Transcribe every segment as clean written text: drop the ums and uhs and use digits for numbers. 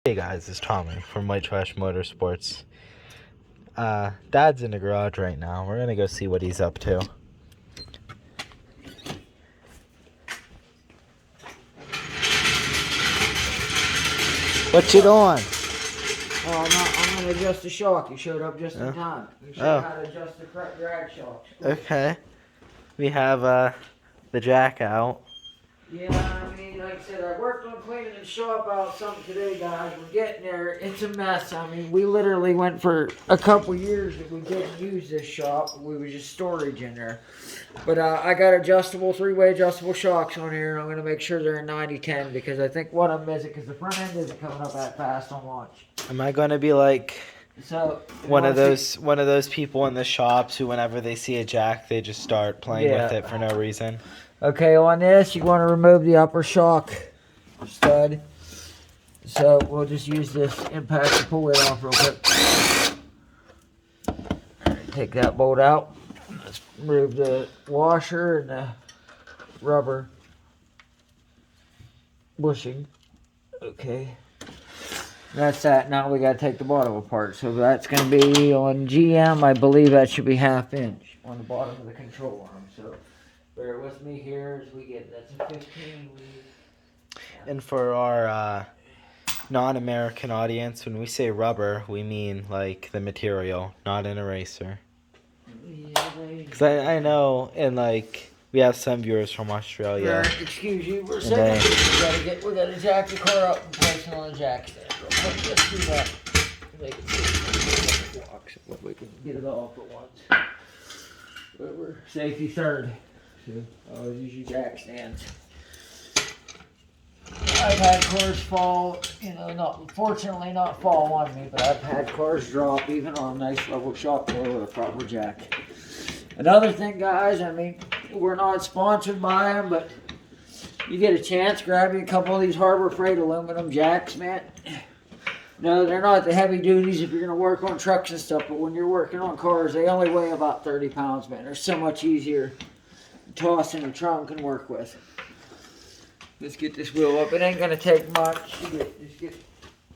Hey guys, it's Tommy from White Trash Motorsports. Dad's in the garage right now. We're gonna go see what he's up to. What you doing? Oh, I'm gonna adjust the shock. You showed up just in time. You showed how to adjust the correct drag shocks. Okay. We have the jack out. Yeah, I mean, like I said, I worked on cleaning the shop out something today, guys. We're getting there. It's a mess. I mean, we literally went for a couple years that we didn't use this shop. We was just storage in there. But I got adjustable, three-way adjustable shocks on here, and I'm gonna make sure they're in 90-10 because I think one of them isn't, because the front end isn't coming up that fast on launch. Am I gonna be like So one of those people in the shops who, whenever they see a jack, they just start playing with it for no reason? Okay, on this, you want to remove the upper shock stud. So we'll just use this impact to pull it off real quick. Take that bolt out. Let's remove the washer and the rubber bushing. Okay. That's that. Now we got to take the bottom apart. So that's going to be on GM. I believe that should be 1/2 inch on the bottom of the control arm. So bear with me here as we get, that's a 15. And for our non-American audience, when we say rubber, we mean like the material, not an eraser. Yeah, Because I know, and like, we have some viewers from Australia. Excuse you for a second. We gotta jack the car up and place it on the jack stand real quick. Let's do that. Make it so we can get it off at once. But we're safety third. So always use your jack stands. I've had cars fall, fortunately not fall on me, but I've had cars drop even on a nice level shock floor with a proper jack. Another thing, guys, I mean, we're not sponsored by them, but you get a chance, grab you a couple of these Harbor Freight aluminum jacks, man. No, they're not the heavy duties if you're going to work on trucks and stuff, but when you're working on cars, they only weigh about 30 pounds, man. They're so much easier to toss in the trunk and work with. Let's get this wheel up. It ain't going to take much. Just get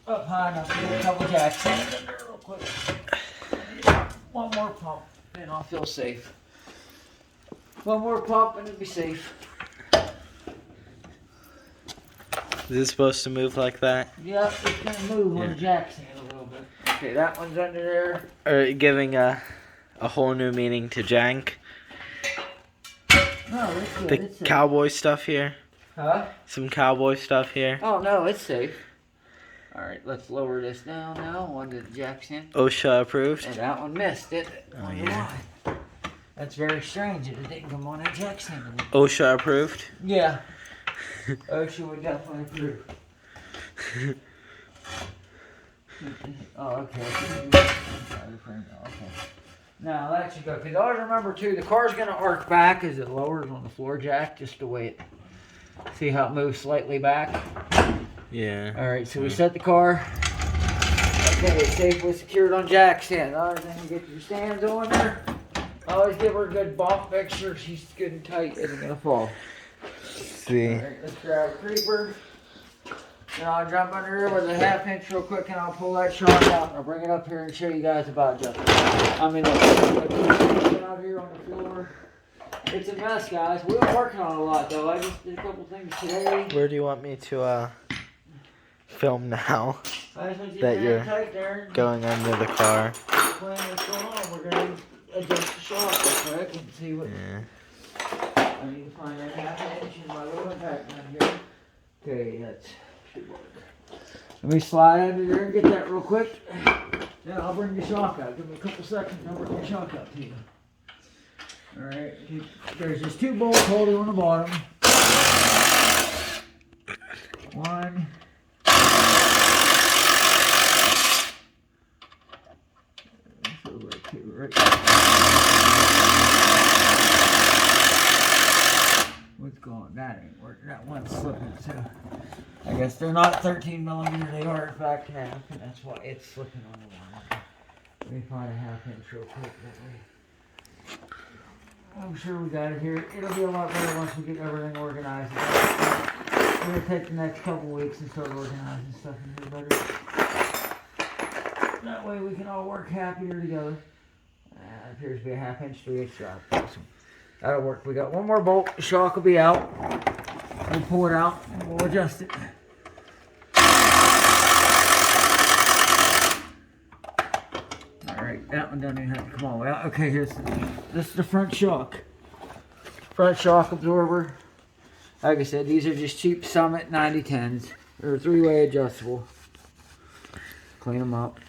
up high enough to get a couple jacks in there real quick. One more pump, and I'll feel safe. One more pump, and it'll be safe. Is it supposed to move like that? Yep, it's going to move on the jack stand a little bit. Okay, that one's under there. Or giving a whole new meaning to jank. No, it's good. The It's safe. cowboy stuff here. Huh? Some cowboy stuff here. Oh, no, it's safe. All right, let's lower this down now onto the jack stand. OSHA approved. And that one missed, didn't it? Oh, yeah. Why? That's very strange that it didn't come on that jack stand. OSHA approved. Yeah. OSHA would definitely approve. Oh, okay. Okay. Now that should go. Because always remember too, the car's going to arc back as it lowers on the floor jack, just the way it. See how it moves slightly back? Yeah. All right, so we set the car. Okay, it's safely secured on jack stand. All right, then you get your stands on there. Always give her a good bump. Make sure she's good and tight. Isn't gonna fall. See. All right, let's grab a creeper. And I'll jump under here with a 1/2 inch real quick, and I'll pull that shock out, and I'll bring it up here and show you guys about jumping. I mean, look, out here on the floor. It's a mess, guys. We were working on a lot, though. I just did a couple things today. Where do you want me to film now? That you're going under the car. Plan what's going on. We're going to adjust the shock real quick and see what. Yeah. I need to find that 1/2 inch in my little impact down here. Okay, that should work. Let me slide under there and get that real quick. Then I'll bring the shock out. Give me a couple seconds and I'll bring the shock out to you. Alright, there's just 2 bolts holding on the bottom. One. Right. What's going? That ain't working. That one's slipping too. I guess they're not 13 millimeter. They are in fact 1/2, and that's why it's slipping on the line. Let me find a 1/2 inch real quick. That way. I'm sure we got it here. It'll be a lot better once we get everything organized. We're going to take the next couple weeks and start organizing stuff in here better. That way we can all work happier together. Appears to be a 1/2 inch 3/8 drive. Awesome. That'll work. We got one more bolt. The shock will be out. We'll pull it out and we'll adjust it. Alright, that one doesn't even have to come all the way out. Okay, this is the front shock. Front shock absorber. Like I said, these are just cheap Summit 9010s. They're 3-way adjustable. Clean them up.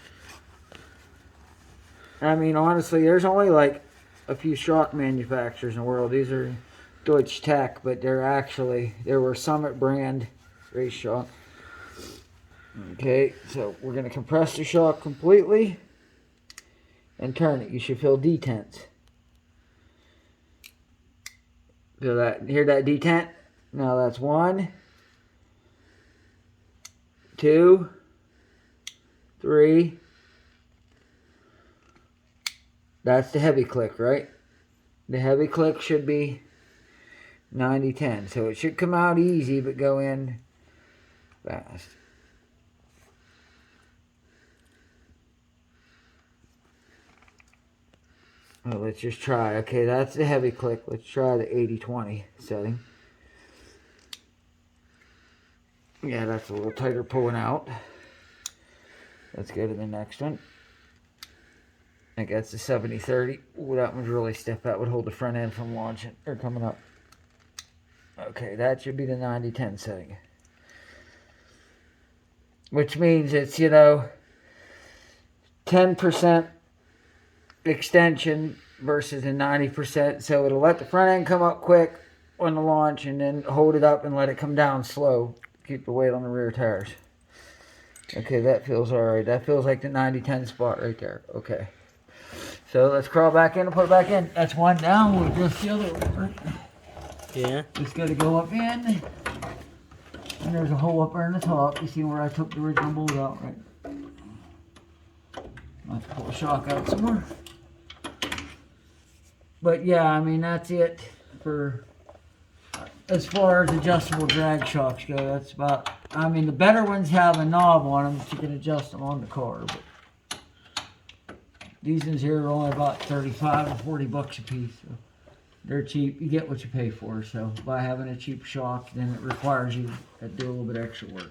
I mean, honestly, there's only like a few shock manufacturers in the world. These are Deutsche Tech, but they were Summit brand race shock. Okay, so we're going to compress the shock completely and turn it. You should feel detents. Feel that? Hear that detent? Now that's 1, 2, 3. That's the heavy click, right? The heavy click should be 90-10. So it should come out easy, but go in fast. Well, let's just try. Okay, that's the heavy click. Let's try the 80-20 setting. Yeah, that's a little tighter pulling out. Let's go to the next one. I think that's the 70-30. Ooh, that one's really stiff. That would hold the front end from launching or coming up. Okay, that should be the 90-10 setting. Which means it's, 10% extension versus a 90%. So it'll let the front end come up quick on the launch and then hold it up and let it come down slow. Keep the weight on the rear tires. Okay, that feels alright. That feels like the 90-10 spot right there. Okay. So let's crawl back in and put it back in. That's one down. We'll adjust the other one, right? Yeah. Just got to go up in. And there's a hole up there in the top. You see where I took the original bolt out, right? I'll have to pull the shock out some more. But yeah, I mean, that's it for as far as adjustable drag shocks go. That's about, I mean, the better ones have a knob on them that you can adjust them on the car. But these ones here are only about 35 or 40 bucks a piece. So they're cheap. You get what you pay for. So by having a cheap shock, then it requires you to do a little bit extra work.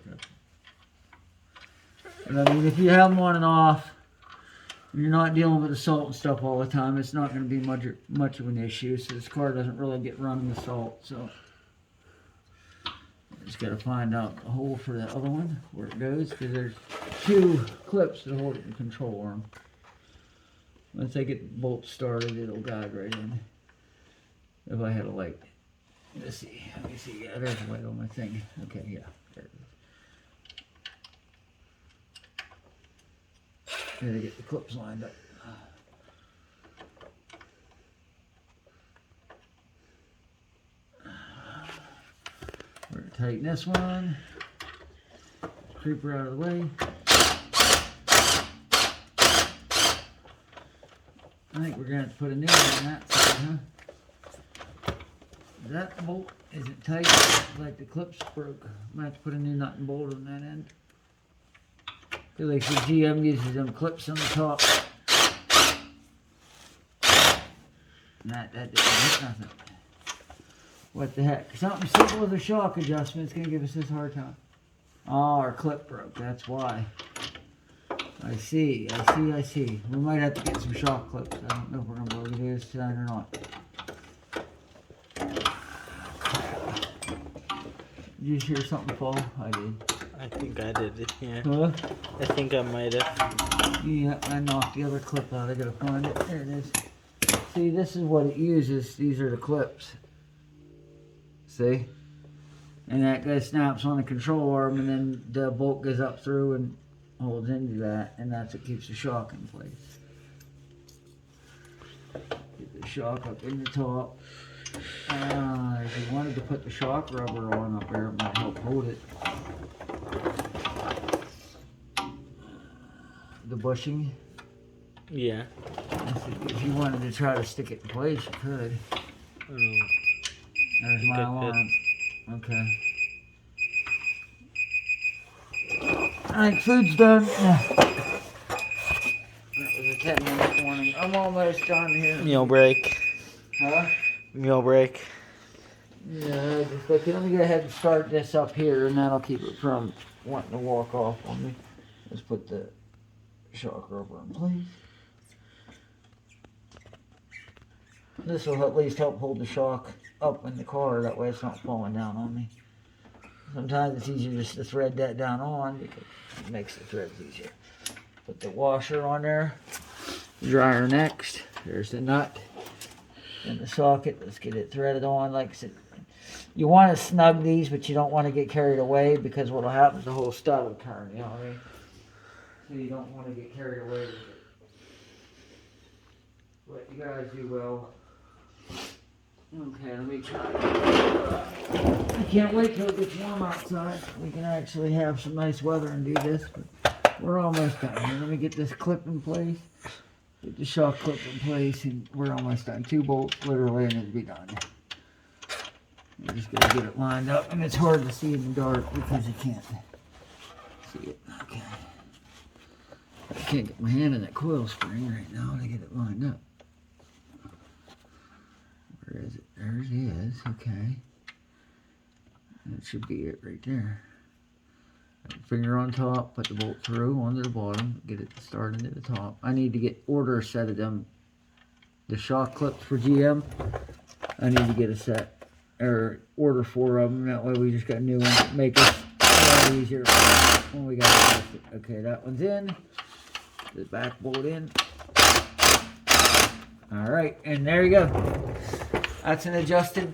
And I mean, if you have them on and off, you're not dealing with the salt and stuff all the time, it's not going to be much of an issue. So this car doesn't really get run with salt. So just got to find out the hole for that other one, where it goes, because there's 2 clips that hold it in control arm. Once I get the bolt started, it'll guide right in. If I had a light. Let's see. Let me see. Yeah, there's a light on my thing. Okay, yeah. There it is. Gotta get the clips lined up. We're gonna tighten this one. Creeper out of the way. I think we're going to have to put a new one on that side, huh? That bolt isn't tight, like the clips broke. I'm going to have to put a new nut and bolt on that end. Because like the GM uses them clips on the top. And that didn't hit nothing. What the heck? Something simple with a shock adjustment is going to give us this hard time. Oh, our clip broke, that's why. I see. We might have to get some shock clips. I don't know if we're going to be able to do this tonight or not. Did you hear something fall? I did. I think I did it, yeah. Huh? I think I might have. Yeah, I knocked the other clip out. I gotta find it. There it is. See, this is what it uses. These are the clips. See? And that guy snaps on the control arm, and then the bolt goes up through and holds into that, and that's what keeps the shock in place. Get the shock up in the top. If you wanted to put the shock rubber on up there, it might help hold it. The bushing. Yeah. If you wanted to try to stick it in place, you could. There's my alarm. Okay. Alright, food's done. 10-minute warning. I'm almost done here. Meal break. Huh? Meal break. Yeah, just look, let me go ahead and start this up here, and that'll keep it from wanting to walk off on me. Let's put the shock rubber in place. This will at least help hold the shock up in the car, that way it's not falling down on me. Sometimes it's easier just to thread that down on because it makes the threads easier. Put the washer on there, dryer next. There's the nut and the socket. Let's get it threaded on. Like I said, you want to snug these, but you don't want to get carried away because what'll happen is the whole stud will turn, you know what I mean? So you don't want to get carried away with it. But you guys do well. Okay, let me try. I can't wait till it gets warm outside. We can actually have some nice weather and do this, but we're almost done here. Let me get this clip in place. Get the shock clip in place, and we're almost done. 2 bolts, literally, and it'll be done. I'm just gonna get it lined up, and it's hard to see in the dark because you can't see it. Okay. I can't get my hand in that coil spring right now to get it lined up. Where is it? There it is. Okay. That should be it right there. Finger on top, put the bolt through onto the bottom, get it started at the top. I need to get order a set of them, the shock clips for GM. I need to get a set or order 4 of them. That way we just got new ones. Make it a lot easier when we got it. Okay, that one's in. The back bolt in. All right, and there you go. That's an adjusted